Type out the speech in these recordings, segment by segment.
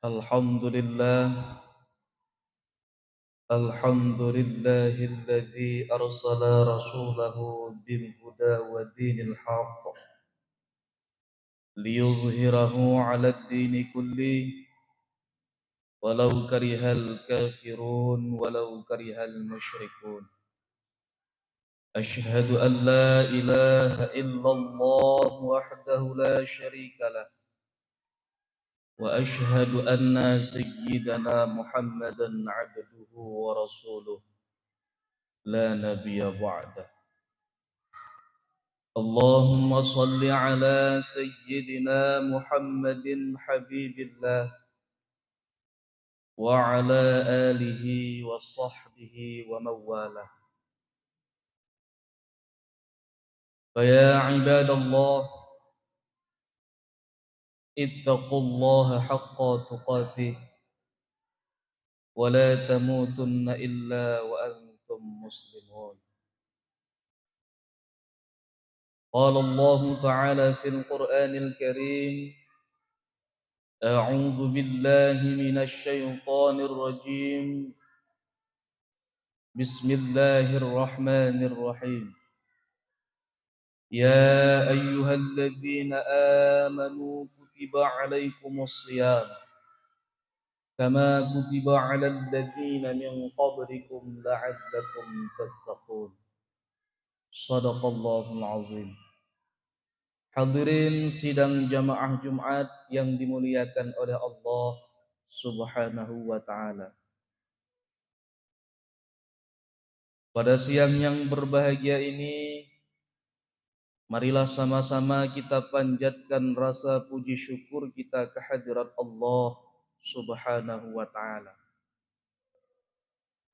الحمد لله الحمد لله الذي أرسل رسوله بالهدى ودين الحق ليظهره على الدين كله ولو كره الكافرون ولو كره المشركون. أشهد أن لا إله إلا الله وحده لا شريك له، وأشهد أن سيدنا محمدا عبده ورسوله لا نبي بعده. اللهم صل على سيدنا محمد حبيب الله وعلى آله وصحبه ومن والاه. فيا عباد الله، اتقوا الله حق تقاته ولا تموتن إلا وأنتم مسلمون. قال الله تعالى في القرآن الكريم: أعوذ بالله من الشيطان الرجيم، بسم الله الرحمن الرحيم. يا أيها الذين آمنوا كتب عليكم الصيام كما كتب على الذين من قبلكم لعلكم تتقون. صدق الله العظيم. Hadirin sidang jamaah Jumat yang dimuliakan oleh Allah Subhanahu wa taala. Pada siang yang berbahagia ini, marilah sama-sama kita panjatkan rasa puji syukur kita kehadirat Allah Subhanahu wa taala.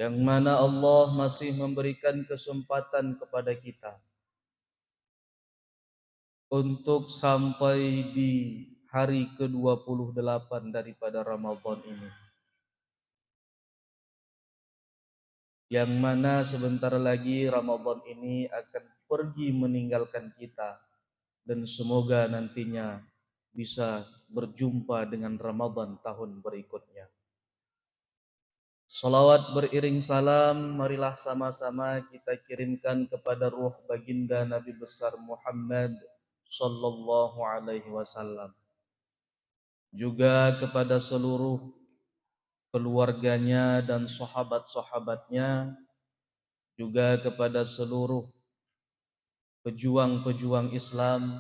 Yang mana Allah masih memberikan kesempatan kepada kita untuk sampai di hari ke-28 daripada Ramadan ini. Yang mana sebentar lagi Ramadan ini akan pergi meninggalkan kita, dan semoga nantinya bisa berjumpa dengan Ramadan tahun berikutnya. Salawat beriring salam marilah sama-sama kita kirimkan kepada ruh baginda Nabi besar Muhammad sallallahu alaihi wasallam, juga kepada seluruh keluarganya dan sahabat-sahabatnya, juga kepada seluruh pejuang-pejuang Islam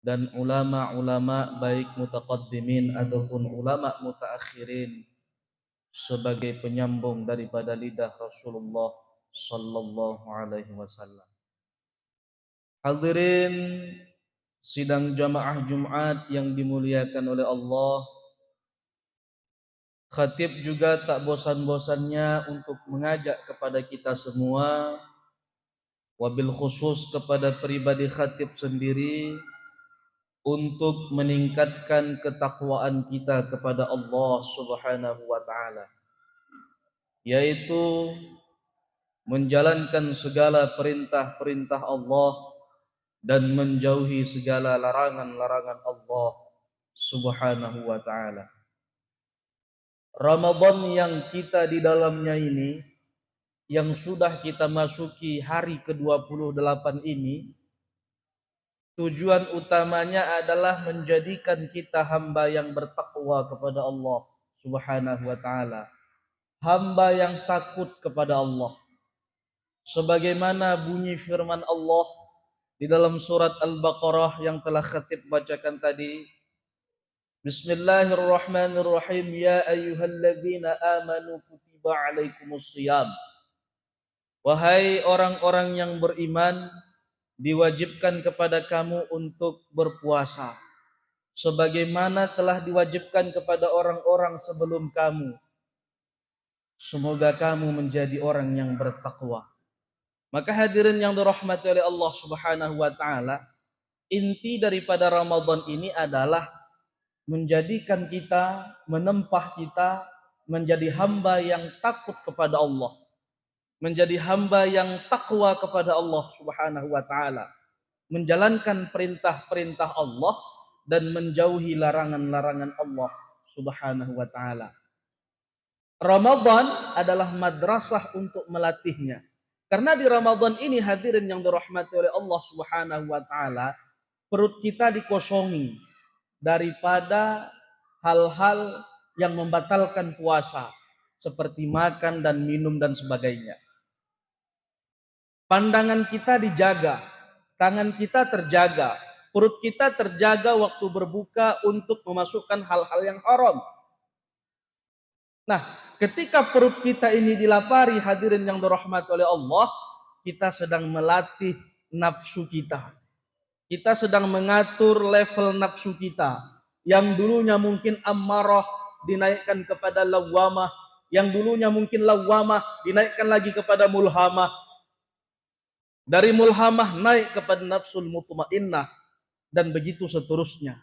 dan ulama-ulama baik mutaqaddimin ataupun ulama mutaakhirin sebagai penyambung daripada lidah Rasulullah sallallahu alaihi wasallam. Hadirin sidang jamaah Jumat yang dimuliakan oleh Allah, khatib juga tak bosan-bosannya untuk mengajak kepada kita semua, wabil khusus kepada pribadi khatib sendiri, untuk meningkatkan ketakwaan kita kepada Allah Subhanahu wa taala, yaitu menjalankan segala perintah-perintah Allah dan menjauhi segala larangan-larangan Allah Subhanahu wa taala. Ramadan yang kita di dalamnya ini, yang sudah kita masuki hari ke-28 ini, tujuan utamanya adalah menjadikan kita hamba yang bertakwa kepada Allah Subhanahu wa taala, hamba yang takut kepada Allah. Sebagaimana bunyi firman Allah di dalam surat Al-Baqarah yang telah khatib bacakan tadi, Bismillahirrahmanirrahim. Ya ayyuhalladzina amanu kutiba alaikumusiyam. Wahai orang-orang yang beriman, diwajibkan kepada kamu untuk berpuasa sebagaimana telah diwajibkan kepada orang-orang sebelum kamu. Semoga kamu menjadi orang yang bertakwa. Maka hadirin yang dirahmati oleh Allah Subhanahu wa taala, inti daripada Ramadan ini adalah menjadikan kita, menempah kita menjadi hamba yang takut kepada Allah, menjadi hamba yang takwa kepada Allah Subhanahu wa taala, menjalankan perintah-perintah Allah dan menjauhi larangan-larangan Allah Subhanahu wa taala. Ramadan adalah madrasah untuk melatihnya. Karena di Ramadan ini hadirin yang dirahmati oleh Allah Subhanahu wa taala, perut kita dikosongi daripada hal-hal yang membatalkan puasa seperti makan dan minum dan sebagainya. Pandangan kita dijaga, tangan kita terjaga, perut kita terjaga waktu berbuka untuk memasukkan hal-hal yang haram. Nah, ketika perut kita ini dilapari hadirin yang dirahmati oleh Allah, kita sedang melatih nafsu kita. Kita sedang mengatur level nafsu kita. Yang dulunya mungkin ammarah dinaikkan kepada lawamah. Yang dulunya mungkin lawamah dinaikkan lagi kepada mulhamah. Dari mulhamah naik kepada nafsul mutmainnah. Dan begitu seterusnya.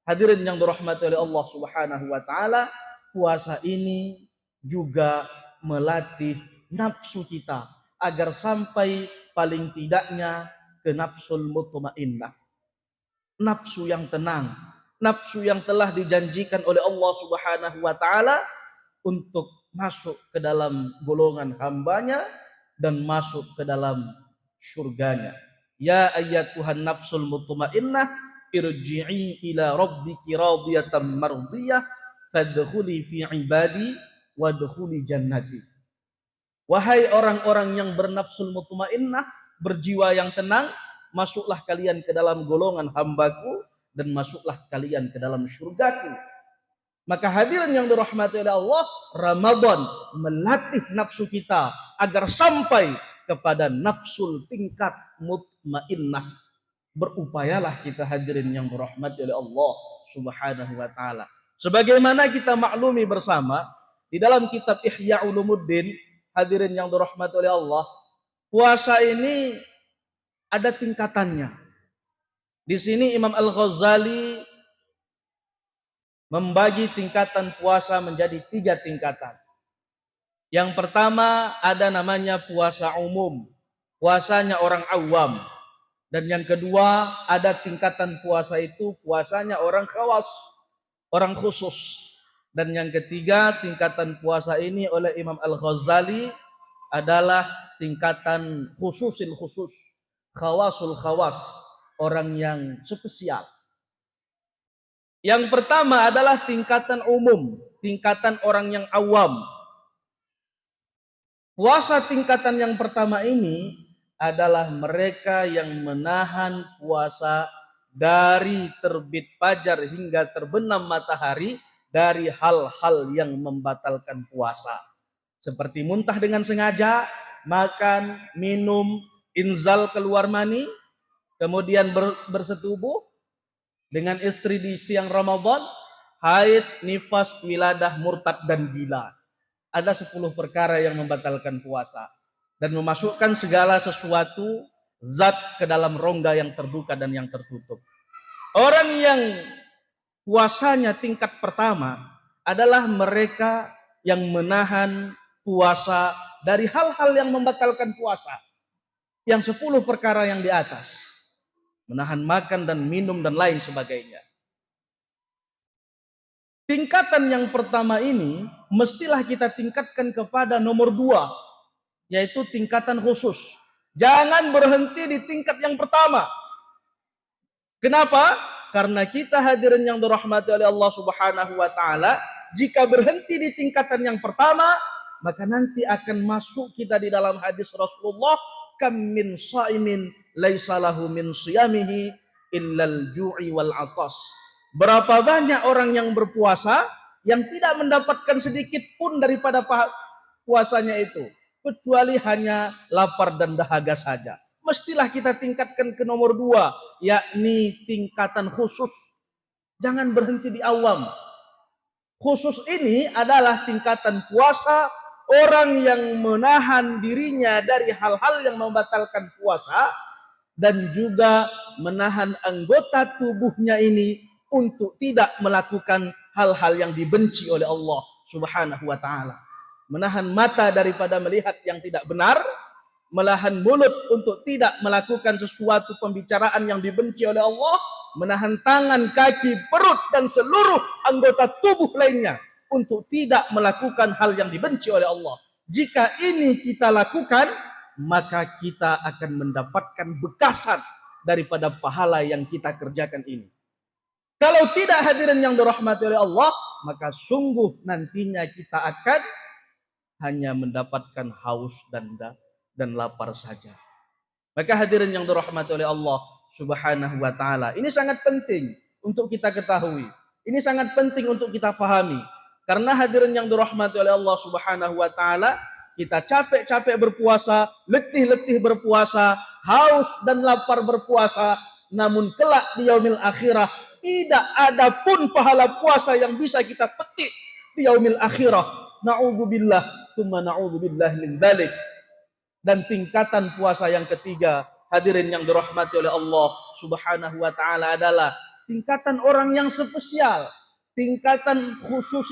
Hadirin yang dirahmati oleh Allah Subhanahu wa taala, puasa ini juga melatih nafsu kita agar sampai paling tidaknya ke nafsul mutmainnah. Nafsu yang tenang, nafsu yang telah dijanjikan oleh Allah Subhanahu wa taala untuk masuk ke dalam golongan hambanya dan masuk ke dalam surganya. Ya ayyatuhan nafsul mutmainnah irji'i ila rabbiki radiyatan mardiyah fadkhuli fi ibadi wadkhuli jannati. Wahai orang-orang yang bernafsul mutmainnah, berjiwa yang tenang, masuklah kalian ke dalam golongan hambaku dan masuklah kalian ke dalam surgaku. Maka hadirin yang dirahmati oleh Allah, Ramadan melatih nafsu kita agar sampai kepada nafsul tingkat mutmainnah. Berupayalah kita hadirin yang dirahmati oleh Allah Subhanahu wa taala. Sebagaimana kita maklumi bersama di dalam kitab Ihya Ulumuddin, hadirin yang dirahmati oleh Allah, puasa ini ada tingkatannya. Di sini Imam Al-Ghazali membagi tingkatan puasa menjadi 3 tingkatan. Yang pertama ada namanya puasa umum, puasanya orang awam. Dan yang kedua ada tingkatan puasa itu puasanya orang khawas, orang khusus. Dan yang ketiga tingkatan puasa ini oleh Imam Al-Ghazali adalah tingkatan khususil khusus, khawasul khawas, orang yang spesial. Yang pertama adalah tingkatan umum, tingkatan orang yang awam. Puasa tingkatan yang pertama ini adalah mereka yang menahan puasa dari terbit fajar hingga terbenam matahari dari hal-hal yang membatalkan puasa. Seperti muntah dengan sengaja, makan, minum, inzal keluar mani, kemudian bersetubuh dengan istri di siang Ramadan, haid, nifas, wiladah, murtad, dan gila. Ada 10 perkara yang membatalkan puasa dan memasukkan segala sesuatu zat ke dalam rongga yang terbuka dan yang tertutup. Orang yang puasanya tingkat pertama adalah mereka yang menahan puasa dari hal-hal yang membatalkan puasa. Yang 10 perkara yang di atas. Menahan makan dan minum dan lain sebagainya. Tingkatan yang pertama ini mestilah kita tingkatkan kepada nomor 2, yaitu tingkatan khusus. Jangan berhenti di tingkat yang pertama. Kenapa? Karena kita hadirin yang dirahmati oleh Allah Subhanahu wa taala, jika berhenti di tingkatan yang pertama, maka nanti akan masuk kita di dalam hadis Rasulullah, kam min shaimin laisa lahu min shiyamihi illal ju'i wal atas. Berapa banyak orang yang berpuasa yang tidak mendapatkan sedikit pun daripada puasanya itu, kecuali hanya lapar dan dahaga saja. Mestilah kita tingkatkan ke nomor 2, yakni tingkatan khusus. Jangan berhenti di awam. Khusus ini adalah tingkatan puasa orang yang menahan dirinya dari hal-hal yang membatalkan puasa dan juga menahan anggota tubuhnya ini untuk tidak melakukan hal-hal yang dibenci oleh Allah Subhanahu wa taala. Menahan mata daripada melihat yang tidak benar, menahan mulut untuk tidak melakukan sesuatu pembicaraan yang dibenci oleh Allah, menahan tangan, kaki, perut, dan seluruh anggota tubuh lainnya untuk tidak melakukan hal yang dibenci oleh Allah. Jika ini kita lakukan, maka kita akan mendapatkan bekasan daripada pahala yang kita kerjakan ini. Kalau tidak, hadirin yang dirahmati oleh Allah, maka sungguh nantinya kita akan hanya mendapatkan haus dan lapar saja. Maka hadirin yang dirahmati oleh Allah Subhanahu wa taala, ini sangat penting untuk kita ketahui. Ini sangat penting untuk kita fahami. Karena hadirin yang dirahmati oleh Allah Subhanahu wa taala, kita capek-capek berpuasa, letih-letih berpuasa, haus dan lapar berpuasa, namun kelak di yaumil akhirah tidak ada pun pahala puasa yang bisa kita petik di yaumil akhirah. Na'udzubillah, tsumma na'udzubillah min dzalik. Dan tingkatan puasa yang ketiga, hadirin yang dirahmati oleh Allah Subhanahu wa taala, adalah tingkatan orang yang spesial. Tingkatan khusus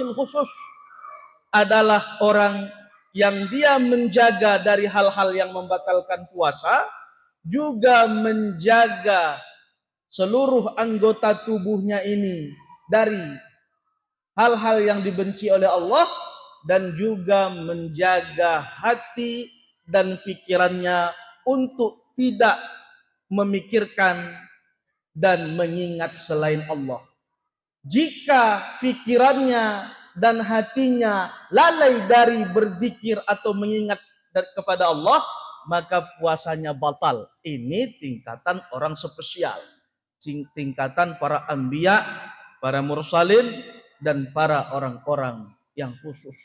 adalah orang yang dia menjaga dari hal-hal yang membatalkan puasa, juga menjaga seluruh anggota tubuhnya ini dari hal-hal yang dibenci oleh Allah, dan juga menjaga hati dan pikirannya untuk tidak memikirkan dan mengingat selain Allah. Jika pikirannya dan hatinya lalai dari berzikir atau mengingat kepada Allah, maka puasanya batal. Ini tingkatan orang spesial, tingkatan para anbiya, para mursalin, dan para orang-orang yang khusus.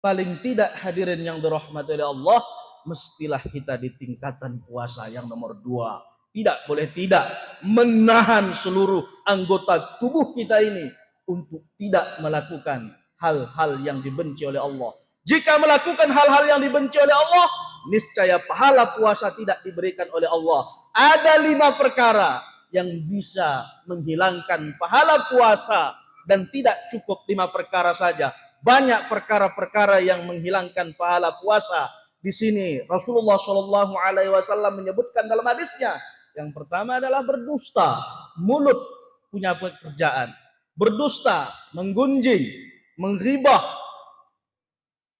Paling tidak hadirin yang dirahmati oleh Allah, mestilah kita di tingkatan puasa yang nomor 2. Tidak boleh tidak menahan seluruh anggota tubuh kita ini untuk tidak melakukan hal-hal yang dibenci oleh Allah. Jika melakukan hal-hal yang dibenci oleh Allah, niscaya pahala puasa tidak diberikan oleh Allah. Ada 5 perkara yang bisa menghilangkan pahala puasa, dan tidak cukup 5 perkara saja. Banyak perkara-perkara yang menghilangkan pahala puasa. Di sini Rasulullah Shallallahu Alaihi Wasallam menyebutkan dalam hadisnya, yang pertama adalah berdusta. Mulut punya pekerjaan. Berdusta, menggunjing, menghibah,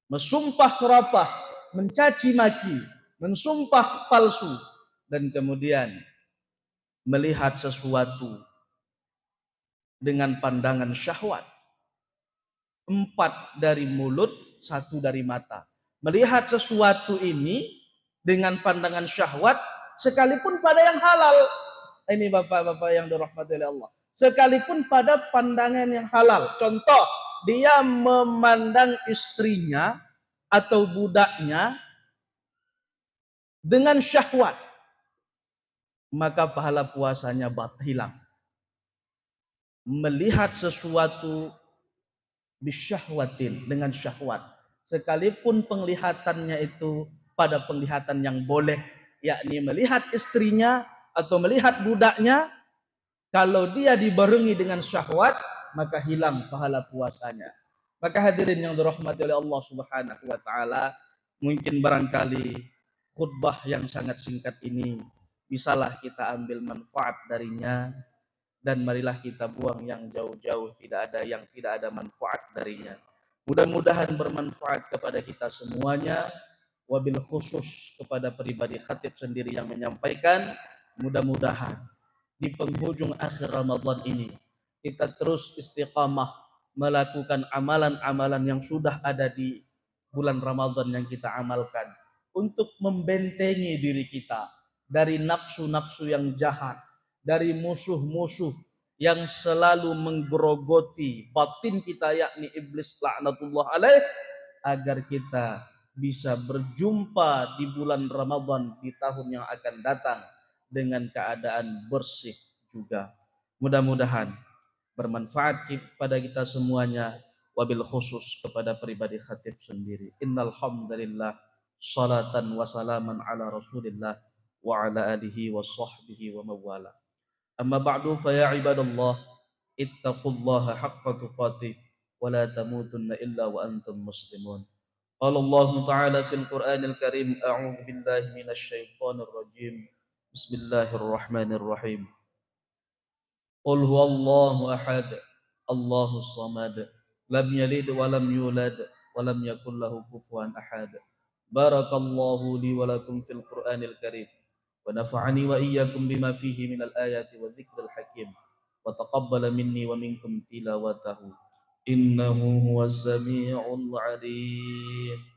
mensumpah serapah, mencaci maki, mensumpah palsu, dan kemudian melihat sesuatu dengan pandangan syahwat. 4 dari mulut, 1 dari mata. Melihat sesuatu ini dengan pandangan syahwat, sekalipun pada yang halal. Ini bapak-bapak yang dirahmati oleh Allah. Sekalipun pada pandangan yang halal. Contoh, dia memandang istrinya atau budaknya dengan syahwat, maka pahala puasanya hilang. Melihat sesuatu bisyahwatin, dengan syahwat, sekalipun penglihatannya itu pada penglihatan yang boleh, yakni melihat istrinya atau melihat budaknya, kalau dia dibarengi dengan syahwat, maka hilang pahala puasanya. Maka hadirin yang dirahmati oleh Allah Subhanahu wa taala, mungkin barangkali khutbah yang sangat singkat ini bisalah kita ambil manfaat darinya, dan marilah kita buang yang jauh-jauh tidak ada manfaat darinya. Mudah-mudahan bermanfaat kepada kita semuanya, wabil khusus kepada pribadi khatib sendiri yang menyampaikan. Mudah-mudahan di penghujung akhir Ramadan ini kita terus istiqamah melakukan amalan-amalan yang sudah ada di bulan Ramadan yang kita amalkan, untuk membentengi diri kita dari nafsu-nafsu yang jahat, dari musuh-musuh yang selalu menggerogoti batin kita, yakni iblis laknatullah alaih, agar kita bisa berjumpa di bulan Ramadan di tahun yang akan datang dengan keadaan bersih juga. Mudah-mudahan bermanfaat kepada kita semuanya, wabil khusus kepada pribadi khatib sendiri. Innal hamdalillah, salatan wa salaman ala Rasulillah wa ala alihi wa sahbihi wa mawala. Amma ba'du, fa ya ibadallah, ittaqullaha haqqa tuqatih wa la tamutunna illa wa antum muslimun. Qala Allah Ta'ala fil Qur'anil Karim, a'udzu billahi minasy syaithanir rajim. Bismillahirrahmanirrahim. Qul huwallahu ahad, Allahus samad, lam yalid wa lam yulad wa lam yakul lahu kufuwan ahad. Barakallahu li wa lakum fil Qur'anil Karim wa nafa'ani wa iyyakum bima fihi minal ayati wa dzikril hakim wa taqabbala minni wa minkum tilawatahu innahu huwas samiul alim.